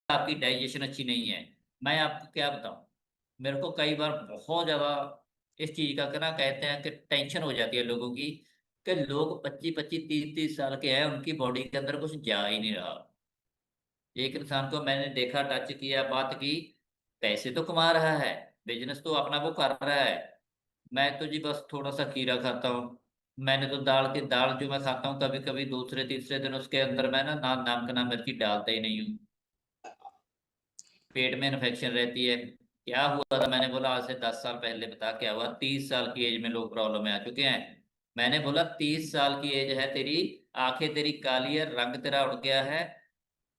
आपकी डाइजेशन अच्छी नहीं है। मैं आपको क्या बताऊं, मेरे को कई बार बहुत ज्यादा इस चीज का ना कहते हैं कि टेंशन हो जाती है लोगों की, कि लोग 25-25 30-30 साल के हैं, उनकी बॉडी के अंदर कुछ जा ही नहीं रहा। एक इंसान को मैंने देखा, टच किया, बात की, पैसे तो कमा रहा है, बिजनेस तो अपना वो कर रहा है। मैं तो जी बस थोड़ा सा खीरा खाता हूँ। मैंने तो दाल जो मैं खाता हूँ, कभी कभी दूसरे तीसरे दिन उसके अंदर मैं ना नाम के नाम मिर्ची डालता ही नहीं हूँ। पेट में इन्फेक्शन रहती है। क्या हुआ था, मैंने बोला आज से 10 साल पहले बता क्या हुआ। 30 साल की एज में लोग प्रॉब्लम में आ चुके हैं। मैंने बोला 30 साल की एज है तेरी, आंखें तेरी काली है, रंग तेरा उड़ गया है,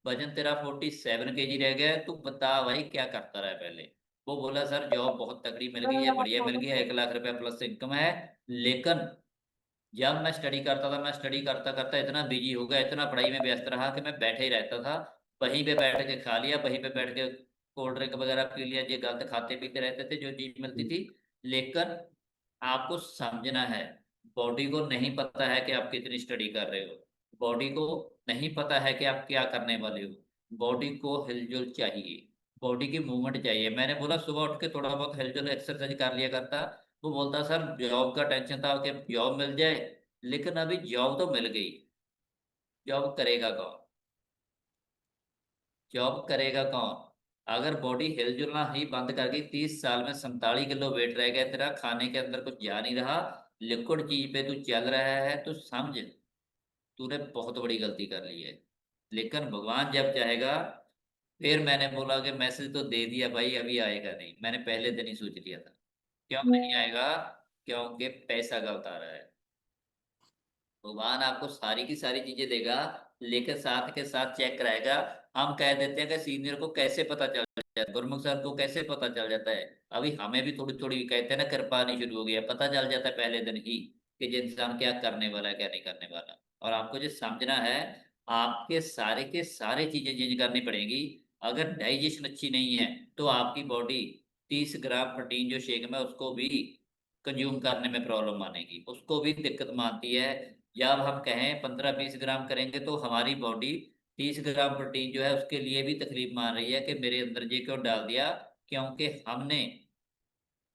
वजन तेरा 47 kg रह गया है, तू बता भाई क्या करता रहा है पहले। वो बोला सर जॉब बहुत तगड़ी मिल गई है, बढ़िया मिल गई है, 1 लाख रुपया प्लस इनकम है। लेकिन जब मैं स्टडी करता था, मैं स्टडी करता करता इतना बिजी हो गया, इतना पढ़ाई में व्यस्त रहा कि मैं बैठे ही रहता था। वहीं पे बैठ के खा लिया, वहीं पे बैठ के कोल्ड ड्रिंक वगैरह पी लिया, ये गलत खाते पीते रहते थे जो चीज मिलती थी। लेकिन आपको समझना है, बॉडी को नहीं पता है कि आप कितनी स्टडी कर रहे हो, बॉडी को नहीं पता है कि आप क्या करने वाले हो। बॉडी को हिलजुल चाहिए, बॉडी की मूवमेंट चाहिए। मैंने बोला सुबह उठ के थोड़ा बहुत हिलजुल एक्सरसाइज कर लिया करता। वो बोलता सर जॉब का टेंशन था कि जॉब मिल जाए। लेकिन अभी जॉब तो मिल गई, जॉब करेगा कौन? जॉब करेगा कौन अगर बॉडी हिलजुलना ही बंद कर गई? 30 साल में 47 किलो वेट रह गया तेरा, खाने के अंदर कुछ जा नहीं रहा, लिक्विड चीज पे तू चल रहा है, तो समझ तूने बहुत बड़ी गलती कर ली है। लेकिन भगवान जब चाहेगा। फिर मैंने बोला कि मैसेज तो दे दिया भाई, अभी आएगा नहीं, मैंने पहले दिन ही सोच लिया था। क्यों नहीं आएगा? क्योंकि पैसा गलत आ रहा है। भगवान आपको सारी की सारी चीजें देगा, लेकिन साथ के साथ चेक कराएगा। हम कह देते हैं कि सीनियर को कैसे पता चल जाता है, गुरमुख सर को कैसे पता चल जाता है। अभी हमें भी थोड़ी थोड़ी कहते हैं ना, कृपा आनी शुरू हो गई है, पता चल जाता है पहले दिन ही कि ये इंसान क्या करने वाला है क्या नहीं करने वाला। और आपको जो समझना है, आपके सारे के सारे चीजें चेंज करनी पड़ेगी। अगर डाइजेशन अच्छी नहीं है तो आपकी बॉडी 30 ग्राम प्रोटीन जो शेक में उसको भी कंज्यूम करने में प्रॉब्लम आनेगी, उसको भी दिक्कत मानती है। जब हम कहें 15-20 ग्राम करेंगे तो हमारी बॉडी 30 ग्राम प्रोटीन जो है उसके लिए भी तकलीफ मान रही है कि मेरे अंदर ये क्यों डाल दिया। क्योंकि हमने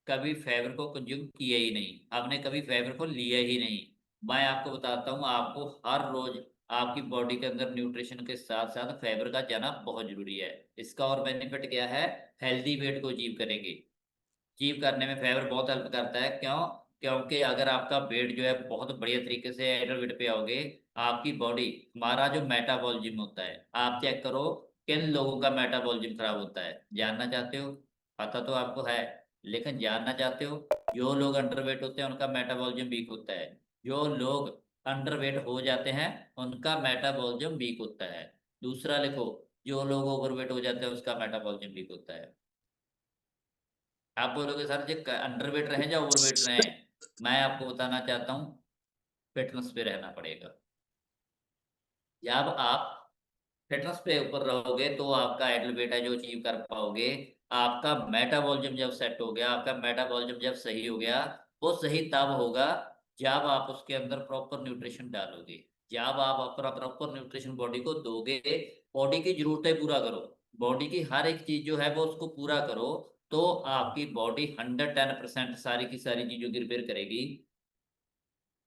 कभी फाइबर को कंज्यूम किया ही नहीं, हमने कभी फाइबर को लिया ही नहीं। मैं आपको बताता हूँ, आपको हर रोज आपकी बॉडी के अंदर न्यूट्रिशन के साथ साथ फाइबर का जाना बहुत जरूरी है। इसका और बेनिफिट क्या है? हेल्दी वेट को अचीव करेंगे। अचीव करने में फाइबर बहुत हेल्प करता है। क्यों? क्योंकि अगर आपका वेट जो है बहुत बढ़िया तरीके से एडर वेट पे आओगे, आपकी बॉडी, हमारा जो मेटाबॉलिज्म होता है, आप चेक करो किन लोगों का मेटाबॉलिज्म खराब होता है, जानना चाहते हो? पता तो आपको है, लेकिन जानना चाहते हो? जो लोग अंडरवेट होते हैं उनका मेटाबॉलिज्म वीक होता है। जो लोग अंडरवेट हो जाते हैं उनका मेटाबॉलिज्म वीक होता है। दूसरा लिखो, जो लोग ओवरवेट हो जाते हैं उसका मेटाबॉलिज्म वीक होता है। आप बोलोगे सर जी अंडरवेट रहे या ओवरवेट रहे, मैं आपको बताना चाहता हूँ, फिटनेस पे रहना पड़ेगा। जब आप फिटनेस पे ऊपर रहोगे तो आपका आइडल वेट है जो अचीव कर पाओगे। आपका मेटाबॉलिज्म जब सेट हो गया, आपका मेटाबॉलिज्म जब सही हो गया, वो सही तब होगा जब आप उसके अंदर प्रॉपर न्यूट्रिशन डालोगे। जब आप अपना प्रॉपर न्यूट्रिशन बॉडी को दोगे, बॉडी की जरूरतें पूरा करो, बॉडी की हर एक चीज जो है वो उसको पूरा करो, तो आपकी बॉडी 110% सारी की सारी चीजों की रिपेयर करेगी।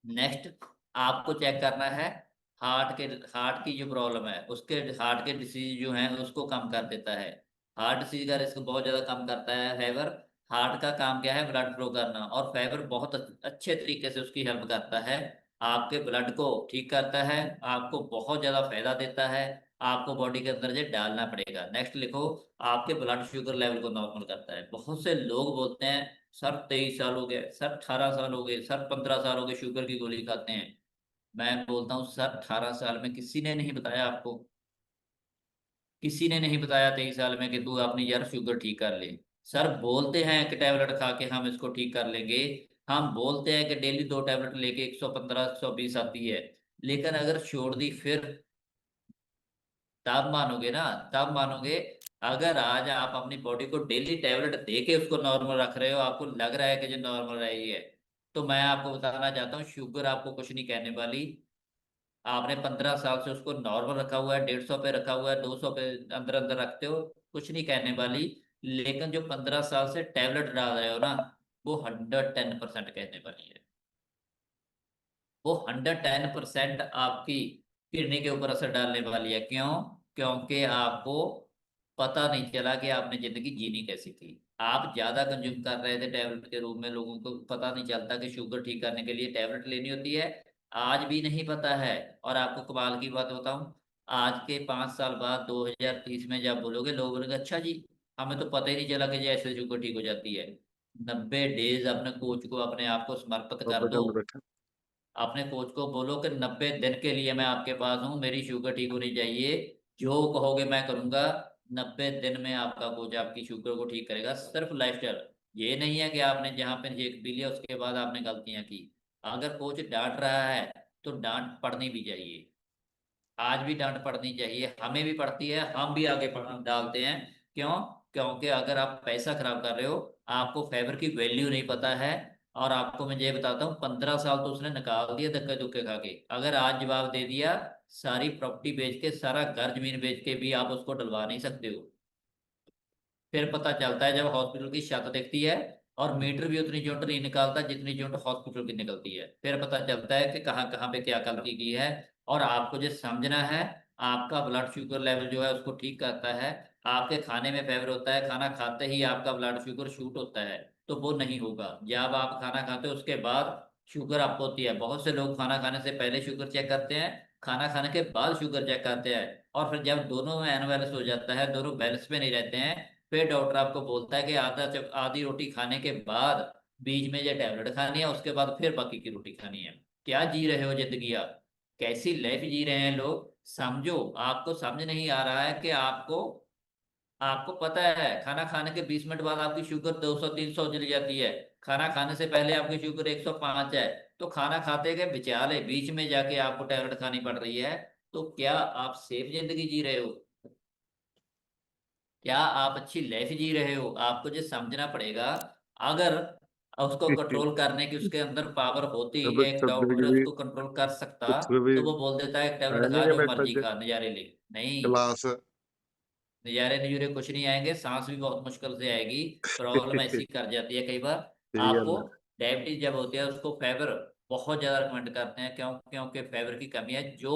नेक्स्ट आपको चेक करना है, हार्ट की जो प्रॉब्लम है उसके, हार्ट के डिसीज जो है उसको कम कर देता है। हार्ट डिसीज का रिस्क बहुत ज्यादा कम करता है फाइबर। हार्ट का काम क्या है? ब्लड फ्लो करना, और फाइबर बहुत अच्छे तरीके से उसकी हेल्प करता है। आपके ब्लड को ठीक करता है, आपको बहुत ज्यादा फायदा देता है। आपको बॉडी के अंदर ये डालना पड़ेगा। नेक्स्ट लिखो, आपके ब्लड शुगर लेवल को नॉर्मल करता है। बहुत से लोग बोलते हैं सर 23 साल हो गए, सर 18 साल हो गए, सर 15 साल हो गए, शुगर की गोली खाते हैं। मैं बोलता हूँ सर 18 साल में किसी ने नहीं बताया आपको, किसी ने नहीं बताया 23 साल में कि तू अपनी यार शुगर ठीक कर ले। सर बोलते हैं कि टैबलेट खा के हम इसको ठीक कर लेंगे, हम बोलते हैं कि डेली 2 टैबलेट लेके 115-120 आती है, लेकिन अगर छोड़ दी फिर तब मानोगे ना, तब मानोगे। अगर आज आप अपनी बॉडी को डेली टैबलेट दे के उसको नॉर्मल रख रहे हो, आपको लग रहा है कि जो नॉर्मल रही है, तो मैं आपको बताना चाहता हूँ शुगर आपको कुछ नहीं कहने वाली। आपने 15 साल से उसको नॉर्मल रखा हुआ है, 150 पे रखा हुआ है, 200 पे अंदर अंदर रखते हो, कुछ नहीं कहने वाली। लेकिन जो 15 साल से टैबलेट डाल रहे हो ना, वो 110% कहने वाली है। वो 110% आपकी किडनी के ऊपर असर डालने वाली है। क्यों? क्योंकि आपको पता नहीं चला कि आपने जिंदगी जीनी कैसी थी। आप ज्यादा कंज्यूम कर रहे थे टैबलेट के रूप में, लोगों को पता नहीं चलता कि शुगर ठीक करने के लिए टैबलेट लेनी होती है। आज भी नहीं पता है। और आपको कमाल की बात बताऊं, आज के 5 साल बाद 2030 में जब बोलोगे, लोग बोलेंगे अच्छा जी, हमें तो पता ही नहीं चला कि जैसे शुगर ठीक हो जाती है। 90 डेज अपने कोच को, अपने आप को समर्पित तो कर दो। बटन रखा। अपने कोच को बोलो कि 90 दिन के लिए मैं आपके पास हूँ, मेरी शुगर ठीक होनी चाहिए, जो कहोगे मैं करूंगा। 90 दिन में आपका कोच आपकी शुगर को ठीक करेगा। सिर्फ लाइफस्टाइल, ये नहीं है कि आपने जहाँ पे चेक पी लिया उसके बाद आपने गलतियां की। अगर कोच डांट रहा है तो डांट पड़नी भी चाहिए। आज भी डांट पड़नी चाहिए, हमें भी पड़ती है, हम भी आगे डालते हैं। क्यों? क्योंकि अगर आप पैसा खराब कर रहे हो, आपको फाइबर की वैल्यू नहीं पता है। और आपको मैं ये बताता हूँ, 15 साल तो उसने निकाल दिया धक्के धुक्के खा के। अगर आज जवाब दे दिया, सारी प्रॉपर्टी बेच के, सारा घर जमीन बेच के भी आप उसको डलवा नहीं सकते हो। फिर पता चलता है जब हॉस्पिटल की छत दिखती है, और मीटर भी उतनी यूनिट नहीं निकालता जितनी यूनिट हॉस्पिटल की निकलती है। फिर पता चलता है कि कहाँ कहाँ पे क्या गलती की है। और आपको जो समझना है, आपका ब्लड शुगर लेवल जो है उसको ठीक करता है। आपके खाने में फेवर होता है, खाना खाते ही आपका ब्लड शुगर शूट होता है, तो वो नहीं होगा जब आप खाना खाते हो उसके बाद शुगर आपको होती है। बहुत से लोग खाना खाने से पहले शुगर चेक करते हैं, खाना खाने के बाद शुगर चेक करते हैं। और फिर जब दोनों में अनबैलेंस हो जाता है, दोनों बैलेंस में नहीं रहते हैं, फिर डॉक्टर आपको बोलता है कि आधी रोटी खाने के बाद बीच में ये टैबलेट खानी है, उसके बाद फिर बाकी की रोटी खानी है। क्या जी रहे हो जिंदगी आप? कैसी लाइफ जी रहे हैं लोग? समझो। आपको समझ नहीं आ रहा है कि आपको आपको पता है खाना खाने के 20 मिनट बाद आपकी शुगर 200 300 चली जाती है। खाना खाने से पहले आपकी शुगर 105 है। तो खाना खाते के बेचारे बीच में जाके आपको टैबलेट खानी पड़ रही है। तो क्या आप सेफ जिंदगी जी रहे हो? क्या आप अच्छी लाइफ जी रहे हो? आपको जो समझना पड़ेगा। अगर उसको कंट्रोल करने की उसके अंदर पावर होती, अब एक कभी डॉक्टर कभी उसको कंट्रोल कर सकता, कुछ भी तो वो बोल देता है एक आया टेबलेट नहीं खा, कि जो बेटा मर्जी खा, नजारे ले। नहीं, क्लास। नजारे नजूरे कुछ नहीं आएंगे, सांस भी बहुत मुश्किल से आएगी। प्रॉब्लम ऐसी कर जाती है कई बार। सही गल आपको है। डायबिटीज जब होती है उसको फाइबर बहुत ज्यादा रिकमेंड करते हैं। क्यों? क्योंकि फाइबर की कमी है। जो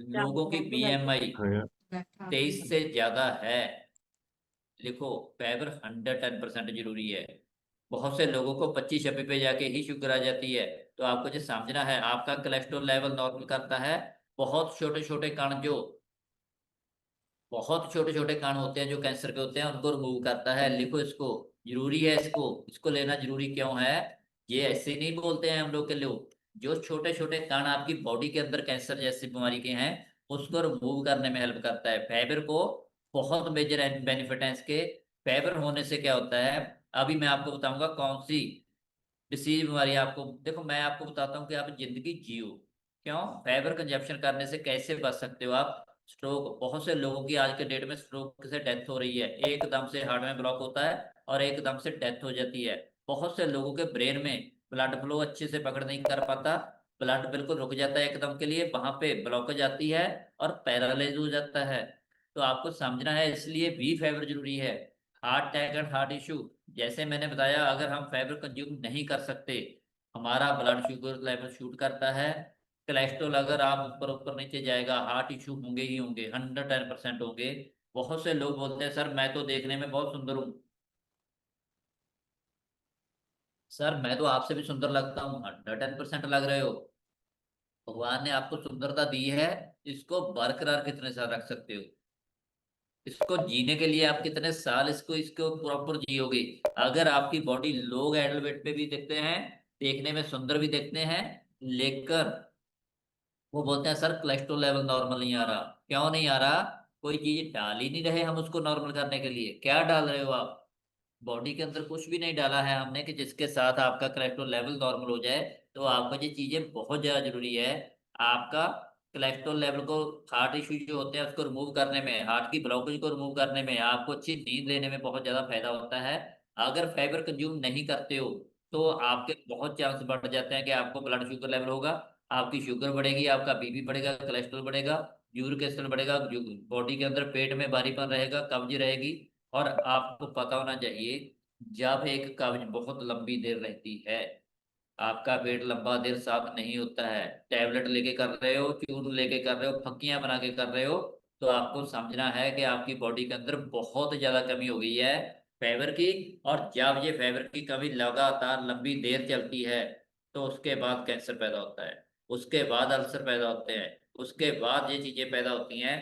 लोगों की बीएमआई हाँ यार। 23 से ज्यादा है, लिखो, फाइबर 110% जरूरी है। बहुत से लोगों को 25-26 पे जाके ही शुगर आ जाती है। तो आपको जो समझना है, आपका कोलेस्ट्रॉल लेवल नॉर्मल करता है। बहुत छोटे छोटे कण जो बहुत छोटे छोटे कण होते हैं जो कैंसर के होते हैं, उनको रिमूव करता है। लिखो इसको, जरूरी है, इसको इसको लेना जरूरी क्यों है? ये ऐसे नहीं बोलते हैं हम लोग के लोग। जो छोटे छोटे कण आपकी बॉडी के अंदर कैंसर जैसी बीमारी के हैं, उसको रिमूव करने में हेल्प करता है फाइबर को। बहुत मेजर बेनिफिट है इसके। फाइबर होने से क्या होता है, अभी मैं आपको बताऊंगा कौन सी डिसीज बीमारी आपको। देखो, मैं आपको बताता हूँ कि आप जिंदगी जियो। क्यों? फाइबर कंजप्शन करने से कैसे बच सकते हो आप? स्ट्रोक, बहुत से लोगों की आज के डेट में स्ट्रोक से डेथ हो रही है। एकदम से हार्ट में ब्लॉक होता है और एकदम से डेथ हो जाती है। बहुत से लोगों के ब्रेन में ब्लड फ्लो अच्छे से पकड़ नहीं कर पाता, ब्लड बिल्कुल रुक जाता है एकदम के लिए, वहां पे ब्लॉक हो जाती है और पैरालाइज हो जाता है। तो आपको समझना है, इसलिए भी फाइबर जरूरी है। Heart attack and heart issue, जैसे मैंने बताया, अगर हम फाइबर कंज्यूम नहीं कर सकते, हमारा ब्लड शुगर लेवल शूट करता है। कोलेस्ट्रॉल अगर आप ऊपर ऊपर नीचे जाएगा, हार्ट इशू होंगे ही होंगे, 110% होंगे। बहुत से लोग बोलते हैं सर मैं तो देखने में बहुत सुंदर हूँ, सर मैं तो आपसे भी सुंदर लगता हूँ। 110% लग रहे हो। भगवान ने आपको सुंदरता दी है, इसको बरकरार कितने साल रख सकते हो? इसको जीने के लिए आप कितने साल इसको इसको प्रॉपर जियोगे? अगर आपकी बॉडी, लोग एडल्ट पे भी देखते हैं, देखने में सुंदर भी देखते हैं, लेकर वो बोलते हैं सर कोलेस्ट्रॉल लेवल नॉर्मल नहीं आ रहा। क्यों नहीं आ रहा? कोई चीज डाल ही नहीं रहे हम उसको नॉर्मल करने के लिए। क्या डाल रहे हो आप? बॉडी के अंदर कुछ भी नहीं डाला है हमने कि जिसके साथ आपका कोलेस्ट्रॉल लेवल नॉर्मल हो जाए। तो आपको ये चीजें बहुत ज्यादा जरूरी है। आपका कोलेस्ट्रॉल लेवल को, हार्ट इश्यू जो होते हैं उसको रिमूव करने में, हार्ट की ब्लॉकेज को रिमूव करने में, आपको अच्छी नींद लेने में बहुत ज्यादा फायदा होता है। अगर फाइबर कंज्यूम नहीं करते हो तो आपके बहुत चांस बढ़ जाते हैं कि आपको ब्लड शुगर लेवल होगा। आपकी शुगर बढ़ेगी, आपका बीपी बढ़ेगा, कोलेस्ट्रॉल बढ़ेगा, यूरिक एसिड बढ़ेगा, जो बॉडी के अंदर पेट में भारीपन रहेगा, कब्ज रहेगी। और आपको पता होना चाहिए, जब एक कब्ज बहुत लंबी देर रहती है, आपका पेट लंबा देर साफ नहीं होता है, टैबलेट लेके कर रहे हो, चूर्ण लेके कर रहे हो, फक्कियां बना के कर रहे हो, तो आपको समझना है कि आपकी बॉडी के अंदर बहुत ज्यादा कमी हो गई है फाइबर की। और जब ये फाइबर की कमी लगातार लंबी देर चलती है, तो उसके बाद कैंसर पैदा होता है, उसके बाद अल्सर पैदा होते हैं, उसके बाद ये चीजें पैदा होती हैं।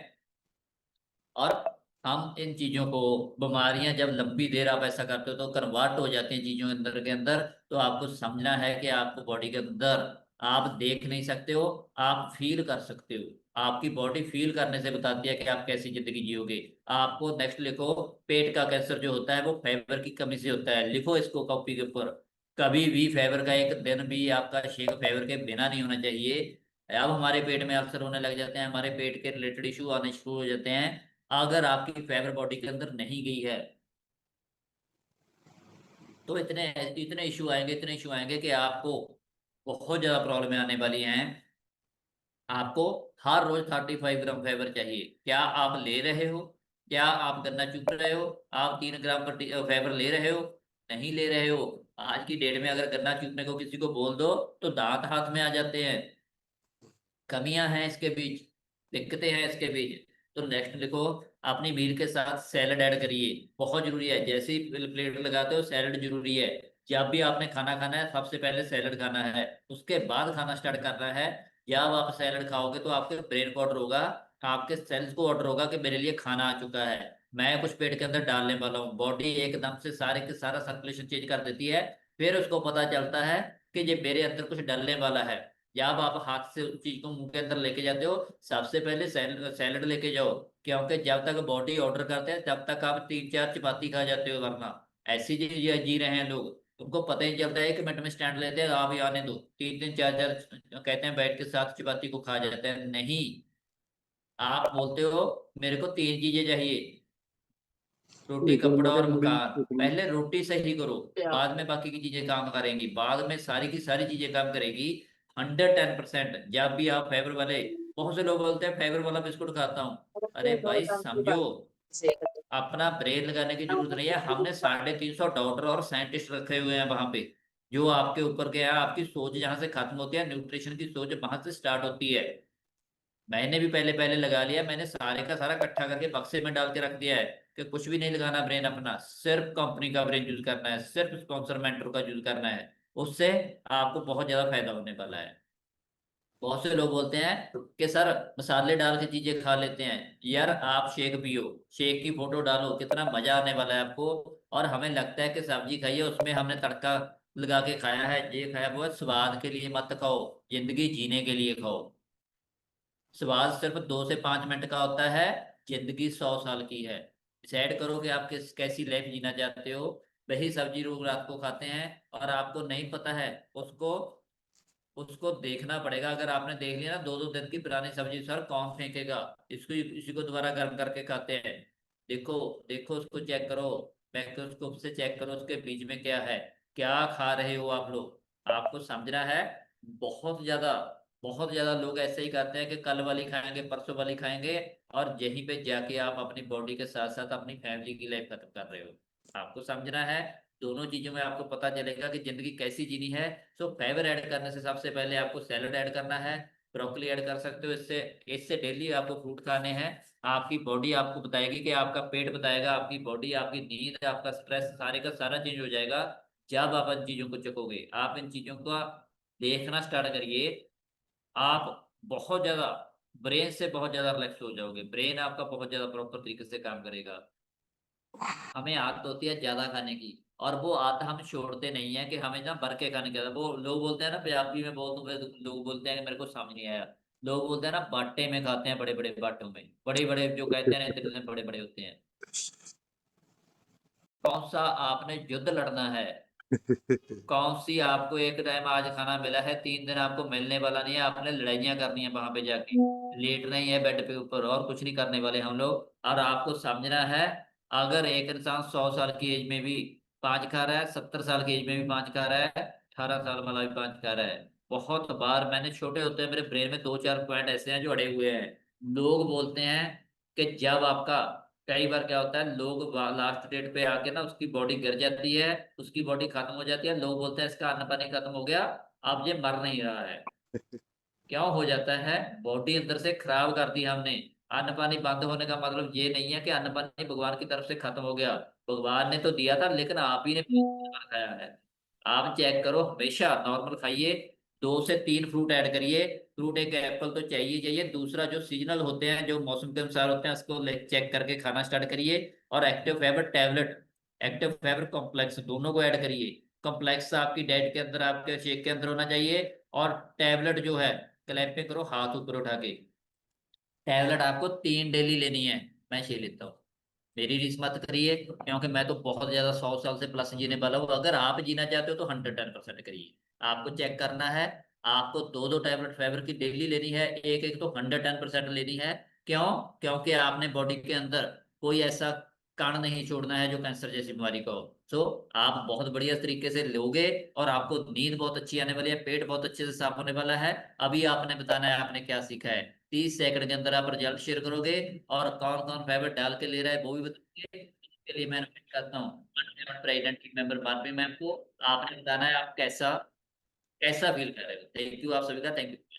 और हम इन चीजों को, बीमारियां जब लंबी देर आप ऐसा करते हो तो कन्वर्ट हो जाती हैं चीजों के अंदर। तो आपको समझना है कि आपको बॉडी के अंदर, आप देख नहीं सकते हो, आप फील कर सकते हो। आपकी बॉडी फील करने से बताती है कि आप कैसी जिंदगी जियोगे। आपको नेक्स्ट लिखो, पेट का कैंसर जो होता है वो फाइबर की कमी से होता है। लिखो इसको कॉपी के ऊपर, कभी भी फाइबर का एक दिन भी आपका शेक फाइबर के बिना नहीं होना चाहिए। अब हमारे पेट में अल्सर होने लग जाते हैं, हमारे पेट के रिलेटेड इशू आने शुरू हो जाते हैं, अगर आपकी फाइबर बॉडी के अंदर नहीं गई है। तो इतने इतने इशू आएंगे, इतने इशू आएंगे कि आपको बहुत ज्यादा प्रॉब्लम आने वाली हैं। आपको हर रोज 35 ग्राम फाइबर चाहिए। क्या आप ले रहे हो? क्या आप गन्ना चूप रहे हो? आप 3 ग्राम फाइबर ले रहे हो? नहीं ले रहे हो। आज की डेट में अगर गन्ना चूपने को किसी को बोल दो तो दांत हाथ में आ जाते हैं। कमियां हैं इसके बीच, दिक्कतें हैं इसके बीच। तो नेक्स्ट लिखो, अपनी मील के साथ सैलड ऐड करिए, बहुत जरूरी है। जैसे ही प्लेट लगाते हो सैलड जरूरी है। जब भी आपने खाना खाना है सबसे पहले सैलड खाना है, उसके बाद खाना स्टार्ट करना है। जब आप सैलड खाओगे तो आपके ब्रेन को ऑर्डर होगा, आपके सेल्स को ऑर्डर होगा कि मेरे लिए खाना आ चुका है, मैं कुछ पेट के अंदर डालने वाला हूँ। बॉडी एकदम से सारे के सारा सर्कुलेशन चेंज कर देती है। फिर उसको पता चलता है कि ये मेरे अंदर कुछ डलने वाला है। जब आप हाथ से उस चीज को मुंह के अंदर लेके जाते हो, सबसे पहले सैलड सैलड लेके जाओ। क्योंकि जब तक बॉडी ऑर्डर करते हैं तब तक आप 3 4 चपाती खा जाते हो, वरना ऐसी जी रहे हैं लोग। उनको पता ही नहीं चलता है, 1 मिनट में स्टैंड लेते हैं, आप ही आने दो, 3 3 4 4 कहते हैं बैठ के 7 चपाती को खा जाते हैं। नहीं, आप बोलते हो मेरे को 3 चीजें चाहिए, रोटी एक और कपड़ा मटर और पूरी, मकान। एक पहले रोटी सही करो, और बाद में बाकी की चीजें काम करेंगी, बाद में सारी की सारी चीजें काम करेगी। 110%। जब भी आप फाइबर वाले, बहुत से लोग बोलते हैं फाइबर वाला बिस्कुट खाता हूँ। अरे भाई समझो, अपना ब्रेन लगाने की जरूरत नहीं है। हमने 350 डॉक्टर और साइंटिस्ट रखे हुए हैं वहां पे, जो आपके ऊपर के हैं। आपकी सोच जहां से खत्म होती है, न्यूट्रिशन की सोच वहां से स्टार्ट होती है। मैंने भी पहले पहले लगा लिया, मैंने सारे का सारा इकट्ठा करके बक्से में डाल के रख दिया है कि कुछ भी नहीं लगाना ब्रेन अपना, सिर्फ कंपनी का ब्रेन यूज करना है, सिर्फ स्पॉन्सर मेंटर का यूज करना है। उससे आपको बहुत ज्यादा फायदा होने वाला है। बहुत से लोग बोलते हैं कि सर मसाले डाल के चीजें खा लेते हैं। यार आप शेक पियो, शेक की फोटो डालो, कितना मजा आने वाला है आपको। और हमें लगता है कि सब्जी खाइए उसमें हमने तड़का लगा के खाया है, ये खाया, वो है। स्वाद के लिए मत खाओ, जिंदगी जीने के लिए खाओ। स्वाद सिर्फ 2 से 5 मिनट का होता है, जिंदगी 100 साल की है। डिसाइड करो कि आप कैसी लाइफ जीना चाहते हो। वही सब्जी लोग रात को खाते हैं, और आपको नहीं पता है। उसको उसको देखना पड़ेगा। अगर आपने देख लिया ना 2 2 दिन की पुरानी सब्जी, सर कौन फेंकेगा इसको, इसी को दोबारा गर्म करके खाते हैं। देखो, देखो उसको चेक करो, माइक्रोस्कोप से चेक करो उसके बीच में क्या है, क्या खा रहे हो आप लोग। आपको समझना है। बहुत ज्यादा, बहुत ज्यादा लोग ऐसे ही करते हैं कि कल वाली खाएंगे, परसों वाली खाएंगे, और यहीं पे जाके आप अपनी बॉडी के साथ साथ अपनी फैमिली की लाइफ खत्म कर रहे हो। आपको समझना है। दोनों चीजों में आपको पता चलेगा कि जिंदगी कैसी जीनी है। सो फाइबर ऐड करने से सबसे पहले आपको सैलड ऐड करना है, ब्रोकली ऐड कर सकते हो। इससे इससे डेली आपको फ्रूट खाने हैं। आपकी बॉडी आपको बताएगी, कि आपका पेट बताएगा, आपकी बॉडी, आपकी नींद, आपका स्ट्रेस, सारे का सारा चेंज हो जाएगा। जब आप इन चीजों को चखोगे, आप इन चीजों को देखना स्टार्ट करिए, आप बहुत ज्यादा ब्रेन से बहुत ज्यादा रिलैक्स हो जाओगे। ब्रेन आपका बहुत ज्यादा प्रॉपर तरीके से काम करेगा। हमें आदत होती है ज्यादा खाने की, और वो आदत हम छोड़ते नहीं है कि हमें ना भर के खाने की आदत। वो लोग बोलते हैं ना, पंजाबी में बोल दूं, लोग बोलते हैं कि मेरे को समझ नहीं आया। लोग बोलते हैं ना बाटे में खाते हैं, बड़े बड़े बाटों में, बड़े बड़े जो कहते हैं ना, इतने इतने बड़े बड़े होते हैं। कौन सा आपने युद्ध लड़ना है? कौन सी आपको एक टाइम आज खाना मिला है, 3 दिन आपको मिलने वाला नहीं है। आपने लड़ाइयां करनी है वहां पे जाके, लेटना ही है बेड पे ऊपर, और कुछ नहीं करने वाले हम लोग। और आपको समझना है, अगर एक इंसान 100 साल की एज में भी 5 खा रहा है, 70 साल की एज में भी 5 खा रहा है, 18 साल वाला भी 5 खा रहा है, बहुत बार मैंने, छोटे होते हैं मेरे ब्रेन में दो चार पॉइंट ऐसे हैं जो अड़े हुए हैं। लोग बोलते हैं कि जब आपका, कई बार क्या होता है, लोग लास्ट डेट पे आके ना उसकी बॉडी गिर जाती है, उसकी बॉडी खत्म हो जाती है, लोग बोलते हैं इसका अन्न पानी खत्म हो गया, अब ये मर नहीं रहा है। क्यों हो जाता है? बॉडी अंदर से खराब कर दी हमने। अन्न पानी बंद होने का मतलब ये नहीं है कि अन्न पानी भगवान की तरफ से खत्म हो गया। भगवान ने तो दिया था, लेकिन आप ही ने खाया है। आप चेक करो, हमेशा नॉर्मल खाइए, 2 से 3 फ्रूट ऐड करिए। फ्रूट, एक एप्पल तो चाहिए चाहिए। दूसरा, जो सीजनल होते हैं, जो मौसम के अनुसार होते हैं, उसको चेक करके खाना स्टार्ट करिए। और active fibre tablet, active fibre complex, दोनों को ऐड करिए। कॉम्प्लेक्स आपकी डाइट के अंदर, आपके शेक के अंदर होना चाहिए। और टैबलेट जो है, क्लैंपिंग करो हाथ ऊपर उठा के। टैबलेट आपको 3 डेली लेनी है। मैं 6 लेता हूँ। मेरी रीस मत करिए, क्योंकि मैं तो बहुत ज्यादा 100 साल से प्लस जीने वाला हूँ। अगर आप जीना चाहते हो तो 110% करिए। आपको चेक करना है, आपको दो दो टैबलेट फाइबर की डेली लेनी है, एक एक तो 110% लेनी है। क्यों? क्योंकि आपने बॉडी के अंदर कोई ऐसा कण नहीं छोड़ना है जो कैंसर जैसी बीमारी का हो। सो आप बहुत बढ़िया तरीके से लोगे, और आपको नींद बहुत अच्छी आने वाली है, पेट बहुत अच्छे से साफ होने वाला है। अभी आपने बताना है आपने क्या सीखा है। 30 सेकंड के अंदर आप रिजल्ट शेयर करोगे, और कौन कौन फाइबर डाल के ले रहा है वो भी बताओगे। इसके लिए मैं इनवाइट करता हूँ प्रेसिडेंट टीम मेंबर मानवी मैम को। आपने बताना है आप कैसा कैसा फील कर रहे हो। थैंक यू आप सभी का, थैंक यू।